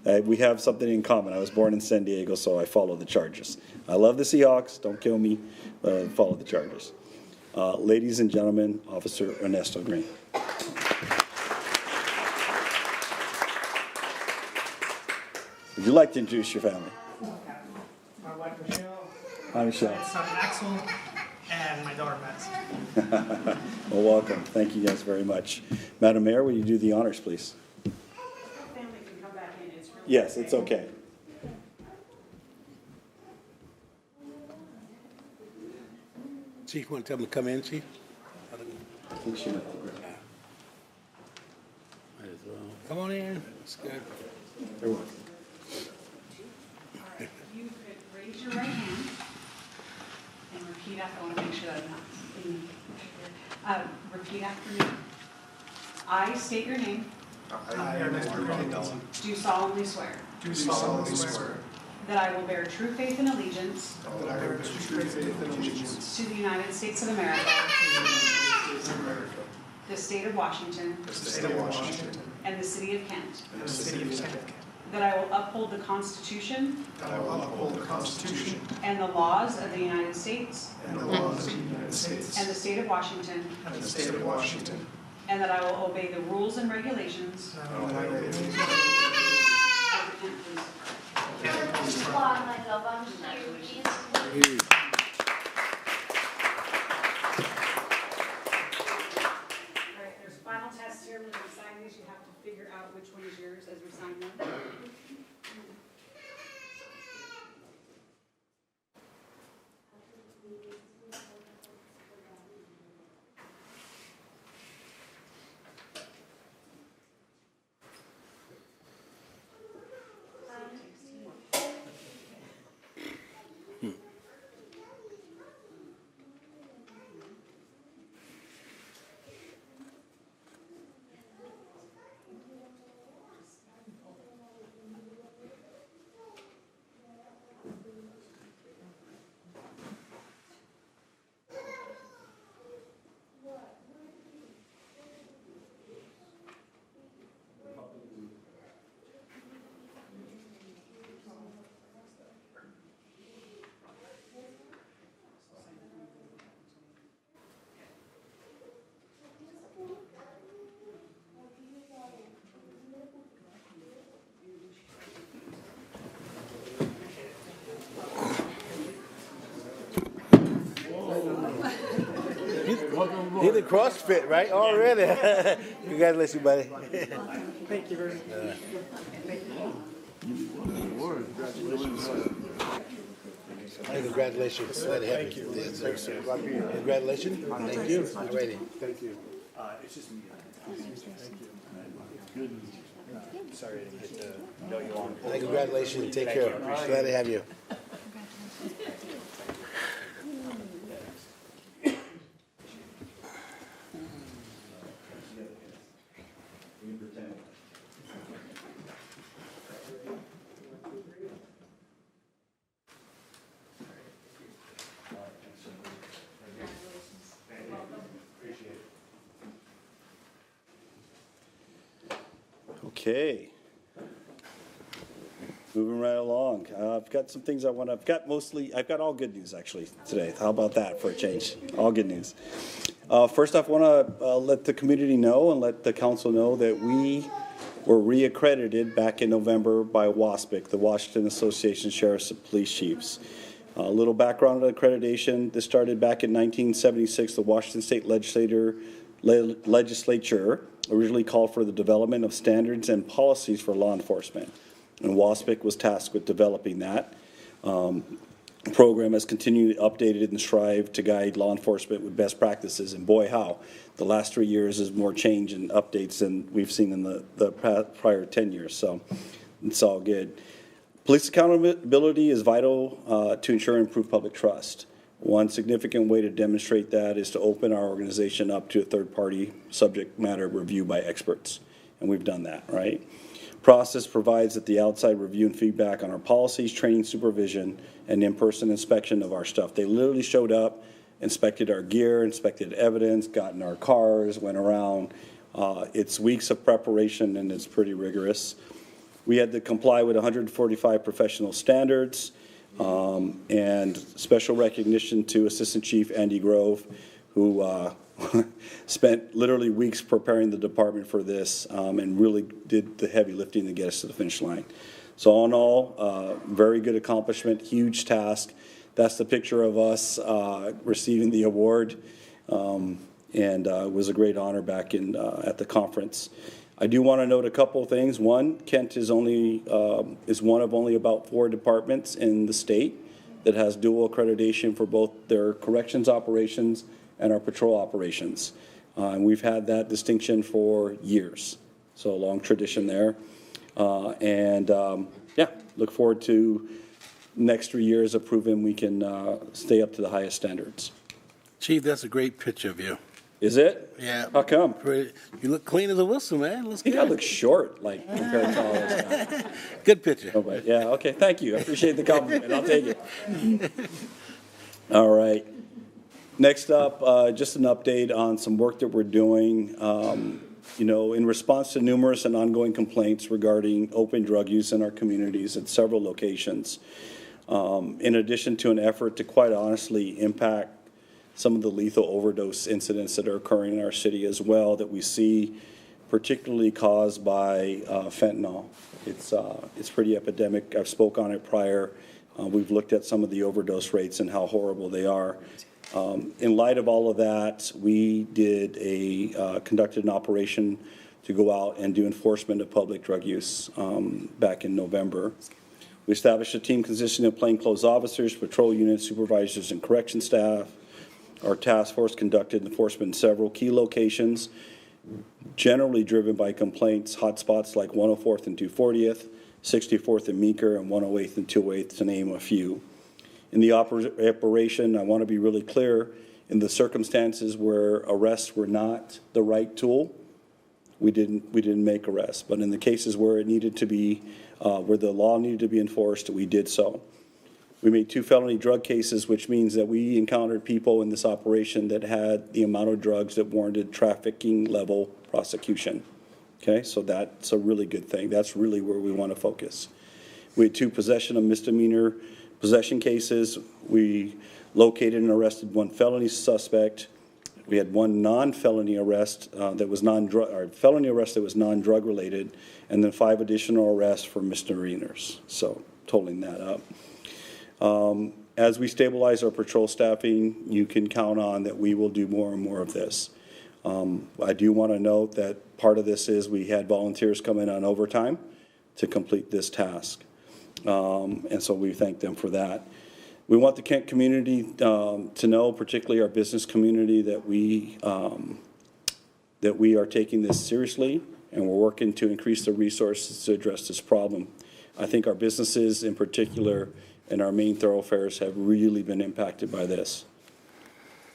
we have something in common. I was born in San Diego, so I follow the Chargers. I love the Seahawks, don't kill me, but I follow the Chargers. Ladies and gentlemen, Officer Ernesto Green. Would you like to introduce your family? My wife, Michelle. Hi, Michelle. My son, Axel, and my daughter, Madison. Well, welcome. Thank you guys very much. Madam Mayor, will you do the honors, please? Yes, it's okay. Chief, want to tell them to come in, Chief? I think she might be great. Might as well. Come on in. It's good. Everyone. You could raise your right hand and repeat after. I want to make sure that I'm not. Repeat after me. I state your name. I, Ernesto Green, Do solemnly swear do solemnly swear that I will bear true faith and allegiance that I will bear true faith and allegiance to the United States of America, to the United States of America, the state of Washington, the state of Washington, and the city of Kent. and the city of Kent, That I will uphold the Constitution that I will uphold the Constitution and the laws of the United States and the laws of the United States and the state of Washington, and the state of Washington, and that I will obey the rules and regulations and I will obey the of the Kent Police Department. All right, there's final tests here. When we sign these, you have to figure out which one is yours as we sign them. He did CrossFit, right? Already. Congratulations, buddy. Thank you very much. Hey, congratulations. Glad to have Thank you. Yes, sir. Thanks, sir. Glad to be here. Congratulations. Thank you. All righty. Thank you. It's just me. Thank you. Sorry I didn't get to know you on. Hey, congratulations. Take care. Glad to have you. Okay. Moving right along. I've got some things I've got all good news actually today. How about that for a change? All good news. First off, I want to let the community know and let the council know that we were reaccredited back in November by WASPIC, the Washington Association of Sheriffs and Police Chiefs. A little background on accreditation. This started back in 1976. The Washington State Legislature originally called for the development of standards and policies for law enforcement. And WASPIC was tasked with developing that. The program has continued updated and strive to guide law enforcement with best practices. And boy, how. The last 3 years is more change and updates than we've seen in the prior 10 years. So it's all good. Police accountability is vital to ensure improved public trust. One significant way to demonstrate that is to open our organization up to a third-party subject matter review by experts, and we've done that, right? Process provides that the outside review and feedback on our policies, training, supervision, and in-person inspection of our stuff. They literally showed up, inspected our gear, inspected evidence, got in our cars, went around. It's weeks of preparation, and it's pretty rigorous. We had to comply with 145 professional standards, and special recognition to Assistant Chief Andy Grove, who spent literally weeks preparing the department for this, and really did the heavy lifting to get us to the finish line. So all in all, very good accomplishment, huge task. That's the picture of us receiving the award, and it was a great honor back in at the conference. I do want to note a couple of things. One, Kent is one of only about 4 departments in the state that has dual accreditation for both their corrections operations and our patrol operations. And we've had that distinction for years. So a long tradition there. Yeah, look forward to next 3 years of proving we can stay up to the highest standards. Chief, that's a great picture of you. Is it? Yeah. How come? You look clean as a whistle, man. Looks I think good. I look short, like, compared to all this guys. Good picture. Oh, but yeah, okay, thank you. I appreciate the compliment. I'll take it. All right. Next up, just an update on some work that we're doing. You know, in response to numerous and ongoing complaints regarding open drug use in our communities at several locations, in addition to an effort to quite honestly impact some of the lethal overdose incidents that are occurring in our city as well that we see, particularly caused by fentanyl. It's pretty epidemic. I've spoke on it prior. We've looked at some of the overdose rates and how horrible they are. In light of all of that, we conducted an operation to go out and do enforcement of public drug use back in November. We established a team consisting of plainclothes officers, patrol units, supervisors, and correction staff. Our task force conducted enforcement in several key locations, generally driven by complaints, hotspots like 104th and 240th, 64th and Meeker, and 108th and 208th, to name a few. In the operation, I want to be really clear, in the circumstances where arrests were not the right tool, we didn't make arrests. But in the cases where it needed to be, where the law needed to be enforced, we did so. We made 2 felony drug cases, which means that we encountered people in this operation that had the amount of drugs that warranted trafficking level prosecution. Okay, so that's a really good thing. That's really where we want to focus. We had 2 possession of misdemeanor possession cases. We located and arrested 1 felony suspect. We had 1 non-felony arrest that was felony arrest that was non-drug related, and then 5 additional arrests for misdemeanors. So totaling that up. As we stabilize our patrol staffing, you can count on that we will do more and more of this. I do want to note that part of this is we had volunteers come in on overtime to complete this task. And so we thank them for that. We want the Kent community to know, particularly our business community, that we are taking this seriously, and we're working to increase the resources to address this problem. I think our businesses in particular and our main thoroughfares have really been impacted by this.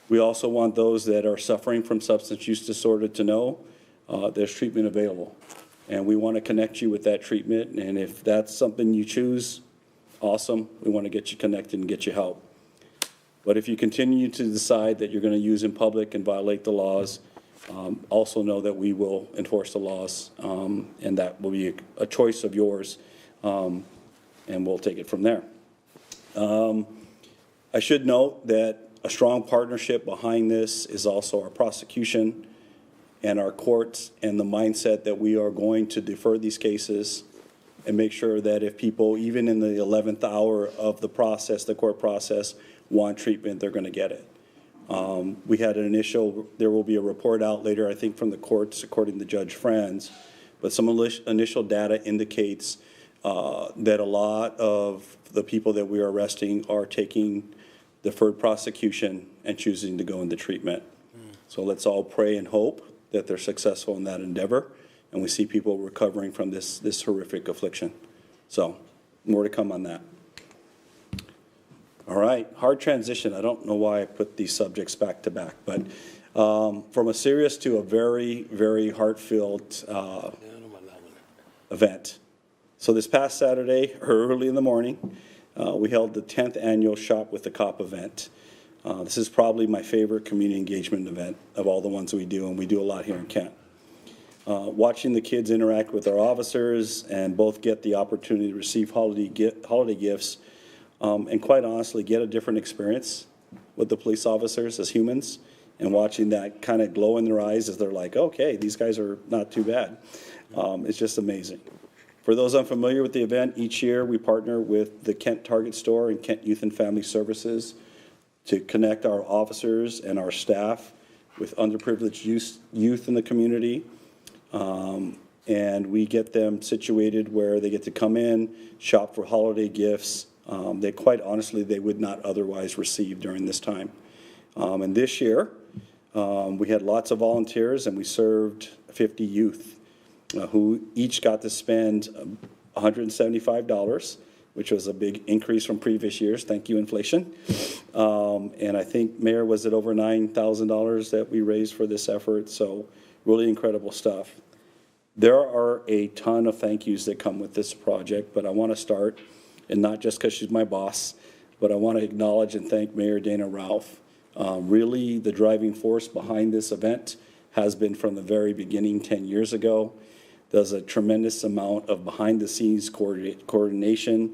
We also want those that are suffering from substance use disorder to know there's treatment available. And we want to connect you with that treatment. And if that's something you choose, awesome. We want to get you connected and get you help. But if you continue to decide that you're going to use in public and violate the laws, also know that we will enforce the laws, and that will be a choice of yours, and we'll take it from there. I should note that a strong partnership behind this is also our prosecution and our courts, and the mindset that we are going to defer these cases and make sure that if people, even in the 11th hour of the process, the court process, want treatment, they're going to get it. We had there will be a report out later, I think, from the courts, according to Judge Franz, but some initial data indicates that a lot of the people that we are arresting are taking deferred prosecution and choosing to go into treatment. So let's all pray and hope that they're successful in that endeavor, and we see people recovering from this horrific affliction. So more to come on that. All right, hard transition. I don't know why I put these subjects back to back, but from a serious to a very, very heart-filled event. So this past Saturday, early in the morning, we held the 10th annual Shop with the Cop event. This is probably my favorite community engagement event of all the ones we do, and we do a lot here in Kent. Watching the kids interact with our officers and both get the opportunity to receive holiday gifts and quite honestly get a different experience with the police officers as humans, and watching that kind of glow in their eyes as they're like, okay, these guys are not too bad. It's just amazing. For those unfamiliar with the event, each year we partner with the Kent Target Store and Kent Youth and Family Services to connect our officers and our staff with underprivileged youth in the community. And we get them situated where they get to come in, shop for holiday gifts that quite honestly they would not otherwise receive during this time. And this year, we had lots of volunteers and we served 50 youth who each got to spend $175, which was a big increase from previous years. Thank you, inflation. And I think, Mayor, was it over $9,000 that we raised for this effort? So really incredible stuff. There are a ton of thank yous that come with this project, but I want to start, and not just because she's my boss, but I want to acknowledge and thank Mayor Dana Ralph. Really, the driving force behind this event has been from the very beginning 10 years ago. Does a tremendous amount of behind-the-scenes coordination,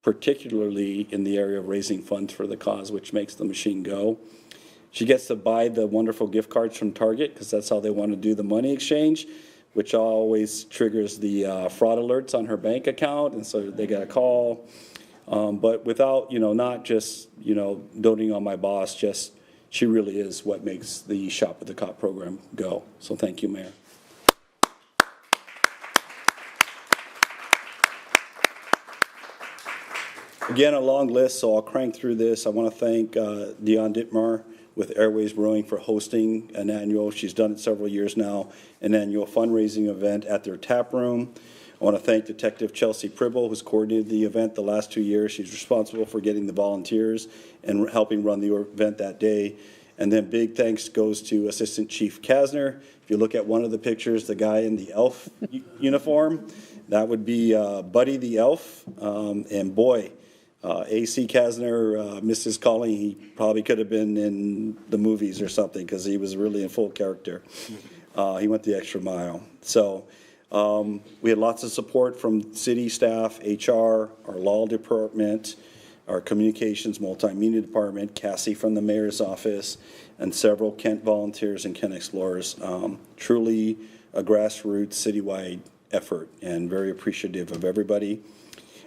particularly in the area of raising funds for the cause, which makes the machine go. She gets to buy the wonderful gift cards from Target because that's how they want to do the money exchange, which always triggers the fraud alerts on her bank account, and so they got a call. But without, not just, doting on my boss, just she really is what makes the Shop with the Cop program go. So thank you, Mayor. Again, a long list, so I'll crank through this. I want to thank Dion Dittmar with Airways Brewing for hosting an annual, she's done it several years now, an annual fundraising event at their tap room. I want to thank Detective Chelsea Pribble, who's coordinated the event the last 2 years. She's responsible for getting the volunteers and helping run the event that day. And then big thanks goes to Assistant Chief Kasner. If you look at one of the pictures, the guy in the elf uniform, that would be Buddy the Elf. And boy, A.C. Kasner, Mrs. Calling, he probably could have been in the movies or something because he was really in full character. He went the extra mile. So we had lots of support from city staff, HR, our law department, our communications multimedia department, Cassie from the mayor's office, and several Kent volunteers and Kent explorers. Truly a grassroots citywide effort and very appreciative of everybody.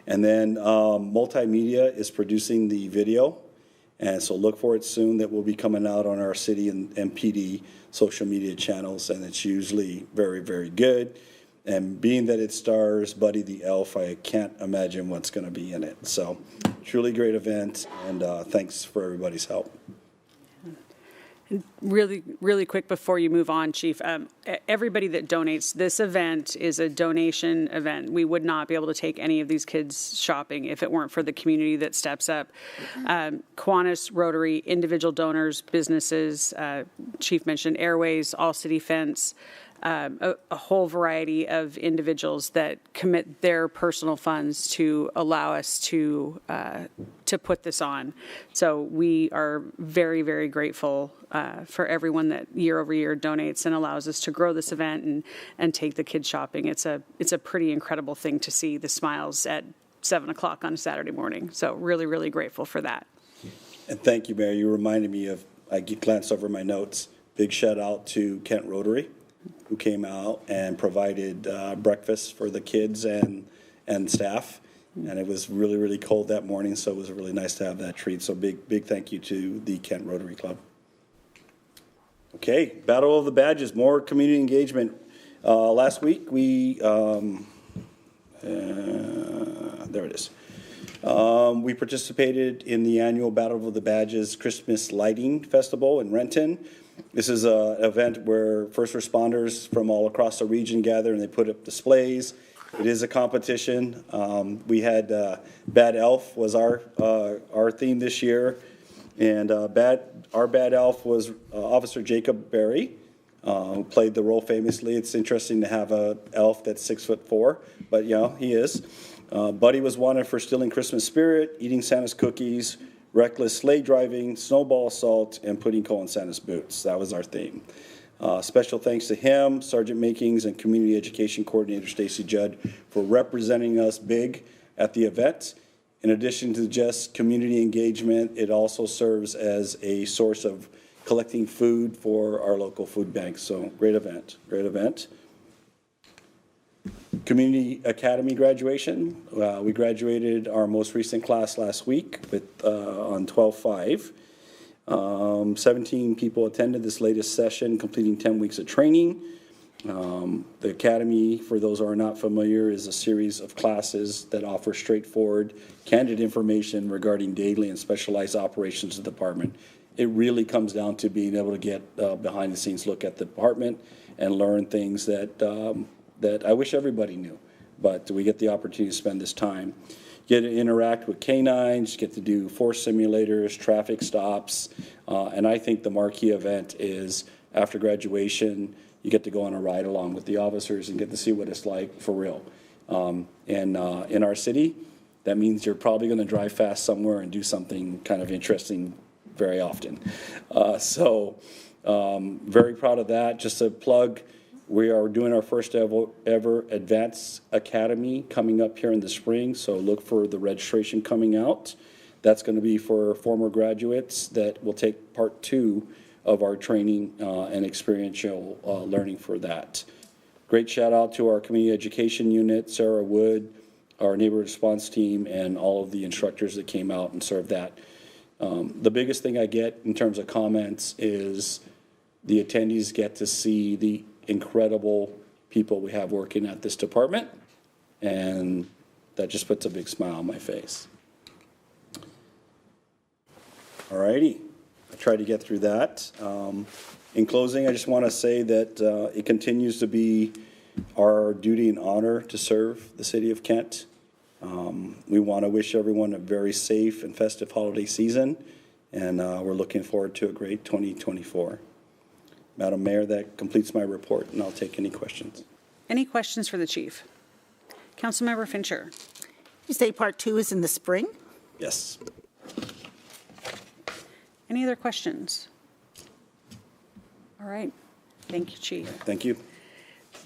And then multimedia is producing the video, and so look for it soon. That will be coming out on our city and MPD social media channels, and it's usually very, very good. And being that it stars Buddy the Elf, I can't imagine what's going to be in it. So truly great event, and thanks for everybody's help. Really, really quick before you move on, Chief, everybody that donates, this event is a donation event. We would not be able to take any of these kids shopping if it weren't for the community that steps up. Kiwanis, Rotary, individual donors, businesses, Chief mentioned Airways, All City Fence, a whole variety of individuals that commit their personal funds to allow us to put this on. So we are very, very grateful for everyone that year over year donates and allows us to grow this event and take the kids shopping. It's a pretty incredible thing to see the smiles at 7 o'clock on a Saturday morning. So really, really grateful for that. And thank you, Mayor. You reminded me of, I glanced over my notes, big shout out to Kent Rotary, who came out and provided breakfast for the kids and staff. And it was really, really cold that morning, so it was really nice to have that treat. So big thank you to the Kent Rotary Club. Okay, Battle of the Badges, more community engagement. Last week we, there it is. We participated in the annual Battle of the Badges Christmas Lighting Festival in Renton. This is an event where first responders from all across the region gather and they put up displays It is a competition. We had Bad Elf was our theme this year, and our Bad Elf was Officer Jacob Berry, who played the role famously. It's interesting to have a elf that's 6'4", but he is. Buddy was wanted for stealing Christmas spirit, eating Santa's cookies, reckless sleigh driving, snowball assault, and putting coal in Santa's boots. That was our theme. Special thanks to him, Sergeant Makings, and Community Education Coordinator Stacy Judd for representing us big at the event. In addition to just community engagement, it also serves as a source of collecting food for our local food banks. So great event, great event. Community Academy graduation. We graduated our most recent class last week on 12/5. 17 people attended this latest session, completing 10 weeks of training. The Academy, for those who are not familiar, is a series of classes that offer straightforward, candid information regarding daily and specialized operations of the department. It really comes down to being able to get behind the scenes look at the department and learn things that I wish everybody knew, but we get the opportunity to spend this time. Get to interact with canines, get to do force simulators, traffic stops, and I think the marquee event is after graduation, you get to go on a ride along with the officers and get to see what it's like for real. And in our city, that means you're probably going to drive fast somewhere and do something kind of interesting very often. So very proud of that. Just a plug. We are doing our first ever Advanced Academy coming up here in the spring, so look for the registration coming out. That's going to be for former graduates that will take part 2 of our training and experiential learning for that. Great shout out to our community education unit, Sarah Wood, our neighborhood response team, and all of the instructors that came out and served that. The biggest thing I get in terms of comments is the attendees get to see the incredible people we have working at this department, and that just puts a big smile on my face. All righty, I tried to get through that. In closing, I just want to say that it continues to be our duty and honor to serve the city of Kent. We want to wish everyone a very safe and festive holiday season, and we're looking forward to a great 2024. Madam Mayor, that completes my report, and I'll take any questions. Any questions for the chief? Councilmember Fincher. You say part 2 is in the spring? Yes. Any other questions? All right. Thank you, Chief. Thank you.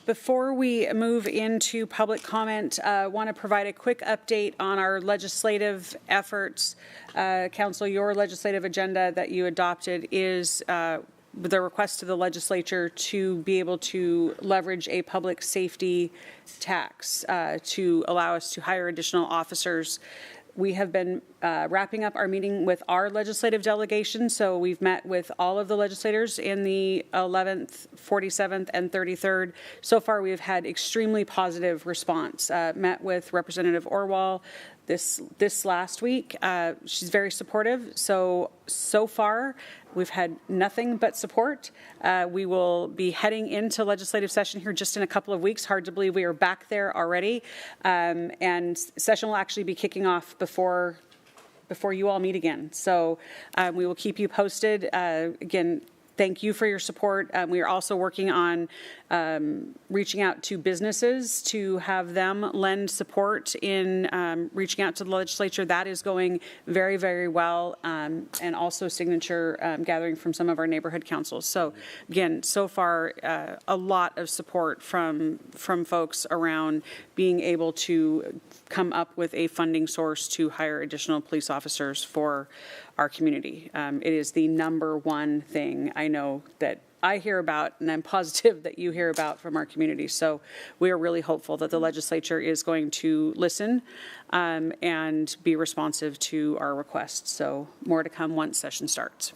Before we move into public comment, I want to provide a quick update on our legislative efforts. Council, your legislative agenda that you adopted is the request to the legislature to be able to leverage a public safety tax to allow us to hire additional officers. We have been wrapping up our meeting with our legislative delegation, so we've met with all of the legislators in the 11th, 47th, and 33rd. So far, we've had extremely positive response. Met with Representative Orwell this last week. She's very supportive. So far, we've had nothing but support. We will be heading into legislative session here just in a couple of weeks. Hard to believe we are back there already. And session will actually be kicking off before you all meet again. So we will keep you posted. Again, thank you for your support. We are also working on reaching out to businesses to have them lend support in reaching out to the legislature. That is going very, very well, and also signature gathering from some of our neighborhood councils. So again, so far, a lot of support from folks around being able to come up with a funding source to hire additional police officers for our community. It is the #1 thing I know that I hear about, and I'm positive that you hear about from our community. So we are really hopeful that the legislature is going to listen and be responsive to our requests. So more to come once session starts.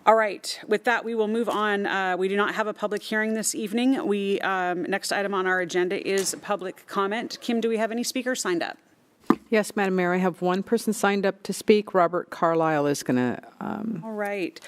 All right, with that, we will move on. We do not have a public hearing this evening. Next item on our agenda is public comment. Kim, do we have any speakers signed up? Yes, Madam Mayor, I have one person signed up to speak. Robert Carlisle is going to. All right.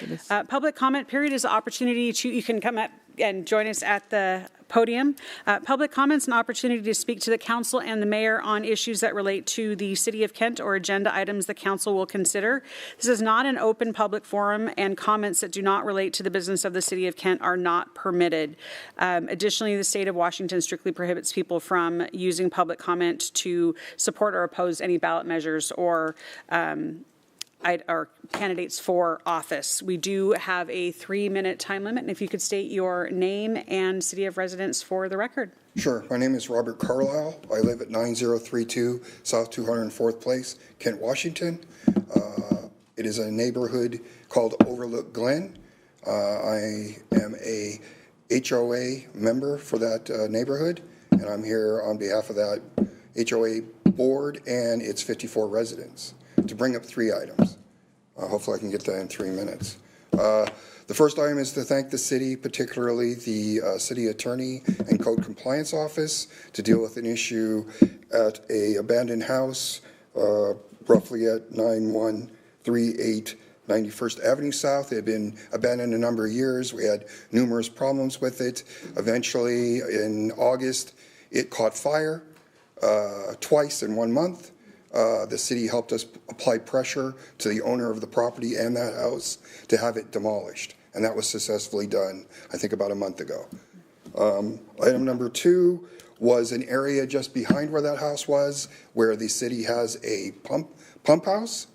Public comment period is an opportunity to, you can come up and join us at the podium. Public comments and opportunity to speak to the council and the mayor on issues that relate to the City of Kent or agenda items the council will consider. This is not an open public forum, and comments that do not relate to the business of the City of Kent are not permitted. Additionally, the state of Washington strictly prohibits people from using public comment to support or oppose any ballot measures or candidates for office. We do have a 3-minute time limit, and if you could state your name and city of residence for the record. Sure. My name is Robert Carlisle. I live at 9032 South 204th Place, Kent, Washington. It is a neighborhood called Overlook Glen. I am a HOA member for that neighborhood, and I'm here on behalf of that HOA board and its 54 residents to bring up 3 items. Hopefully I can get that in 3 minutes. The first item is to thank the city, particularly the city attorney and code compliance office, to deal with an issue at a abandoned house, roughly at 9138 91st Avenue South. It had been abandoned a number of years. We had numerous problems with it. Eventually, in August, it caught fire twice in 1 month. The city helped us apply pressure to the owner of the property and that house to have it demolished, and that was successfully done, I think, about a month ago. Item number 2 was an area just behind where that house was, where the city has a pump house.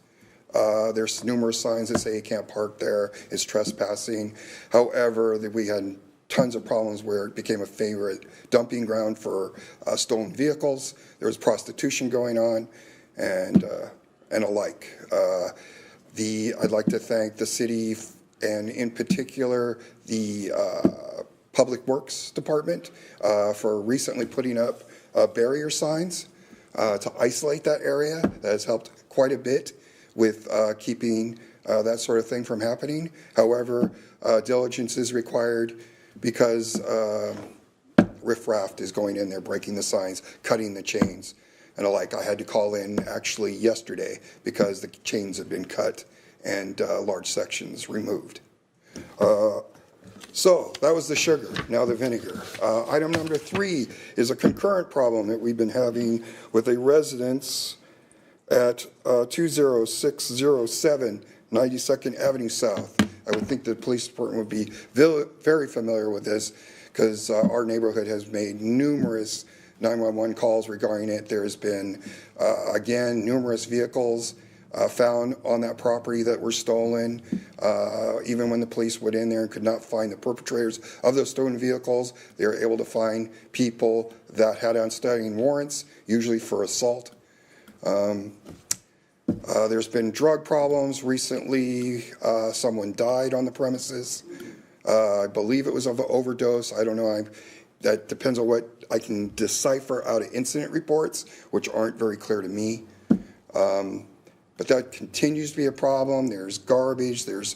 There's numerous signs that say you can't park there, it's trespassing. However, we had tons of problems where it became a favorite dumping ground for stolen vehicles. There was prostitution going on, and alike. I'd like to thank the city and in particular the Public Works Department for recently putting up barrier signs to isolate that area. That has helped quite a bit with keeping that sort of thing from happening. However, diligence is required because riffraff is going in there, breaking the signs, cutting the chains. And alike, I had to call in actually yesterday because the chains had been cut and large sections removed. So that was the sugar, now the vinegar. Item number 3 is a concurrent problem that we've been having with a residence at 20607 92nd Avenue South. I would think the police department would be very familiar with this because our neighborhood has made numerous 911 calls regarding it. There's been, again, numerous vehicles found on that property that were stolen. Even when the police went in there and could not find the perpetrators of those stolen vehicles, they were able to find people that had outstanding warrants, usually for assault. There's been drug problems recently. Someone died on the premises. I believe it was of an overdose. I don't know. That depends on what I can decipher out of incident reports, which aren't very clear to me. But that continues to be a problem. There's garbage. There's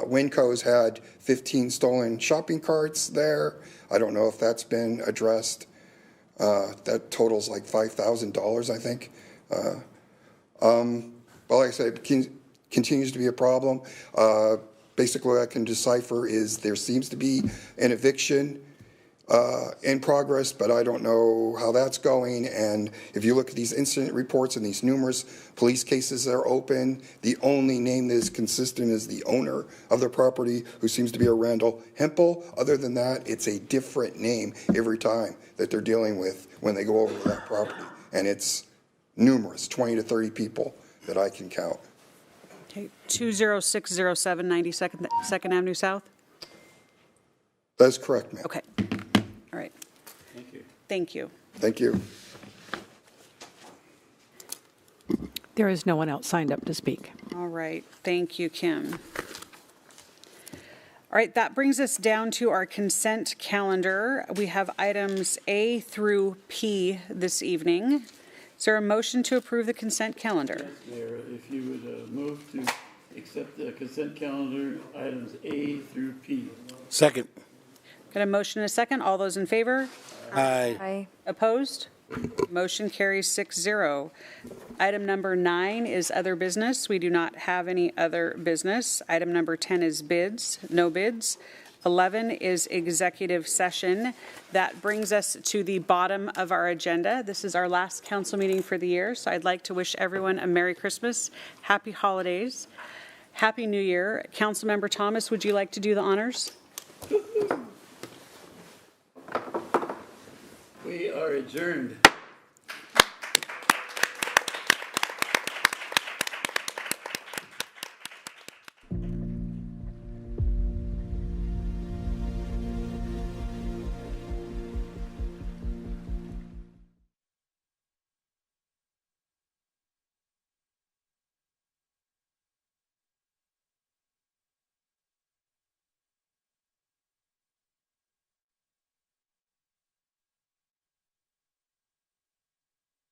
Winco's had 15 stolen shopping carts there. I don't know if that's been addressed. That totals like $5,000, I think. But like I said, it continues to be a problem. Basically, what I can decipher is there seems to be an eviction in progress, but I don't know how that's going. And if you look at these incident reports and these numerous police cases that are open, the only name that is consistent is the owner of the property, who seems to be a Randall Hempel. Other than that, it's a different name every time that they're dealing with when they go over to that property. And it's numerous, 20 to 30 people that I can count. Okay, 20607 92nd Avenue South? That's correct, ma'am. Okay. All right. Thank you. Thank you. Thank you. There is no one else signed up to speak. All right. Thank you, Kim. All right, that brings us down to our consent calendar. We have items A through P this evening. Is there a motion to approve the consent calendar? Yes, Mayor, if you would move to accept the consent calendar, items A through P. Second. Got a motion and a second. All those in favor? Aye. Aye. Opposed? Motion carries 6-0. Item number 9 is other business. We do not have any other business. Item number 10 is bids. No bids. 11 is executive session. That brings us to the bottom of our agenda. This is our last council meeting for the year, so I'd like to wish everyone a Merry Christmas, Happy Holidays, Happy New Year. Councilmember Thomas, would you like to do the honors? We are adjourned.